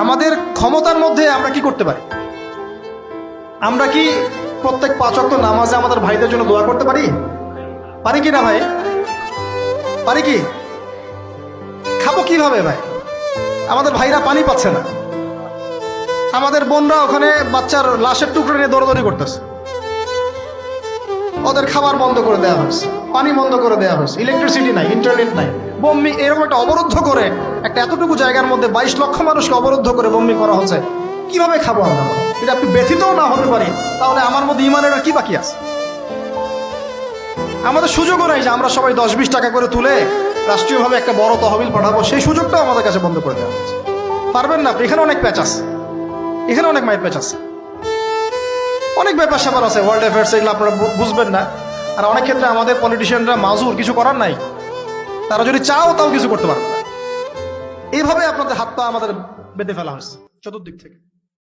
আমাদের ক্ষমতার মধ্যে আমরা কি করতে পারি? আমরা কি প্রত্যেক 5 ওয়াক্ত নামাজে আমাদের ভাইদের জন্য দোয়া করতে পারি? পারি কি না ভাই? পারি কি? খাবো কিভাবে ভাই? আমাদের ভাইরা পানি পাচ্ছে না, আমাদের বোনরা ওখানে বাচ্চার লাশের টুকরো নিয়ে দৌড়াদৌড়ি করতেছে, ওদের খাবার বন্ধ করে দেওয়া হয়েছে, পানি বন্ধ করে দেওয়া হয়েছে, ইলেকট্রিসিটি নাই, ইন্টারনেট নাই, বোম্বিং এরকম একটা অবরুদ্ধ করে একটা এতটুকু জায়গার মধ্যে 22 লক্ষ মানুষকে অবরুদ্ধ করে বোম্বিং করা হচ্ছে। কিভাবে খাবো আমরা? এটা আপনি ব্যথিতও না হতে পারি, তাহলে আমার মধ্যে ইমানের আর কি বাকি আছে? আমাদের সুযোগও নাই যে আমরা সবাই 10-20 টাকা করে তুলে রাষ্ট্রীয়ভাবে একটা বড় তহবিল পাঠাবো, সেই সুযোগটাও আমাদের কাছে বন্ধ করে দেওয়া হচ্ছে। পারবেন না আপনি। এখানে অনেক প্যাচ আছে, এখানে অনেক মাইর প্যাচ আছে, অনেক ব্যাপার স্যাপার আছে, ওয়ার্ল্ড অ্যাফেয়ার্স, এগুলো আপনারা বুঝবেন না। আর অনেক ক্ষেত্রে আমাদের পলিটিশিয়ানরা মাজুর, কিছু করার নাই, তারা যদি চাও তাও কিছু করতে পারবে না। এইভাবে আপনাদের হাত পা আমাদের বেঁধে ফেলা হয়েছে চতুর্দিক থেকে।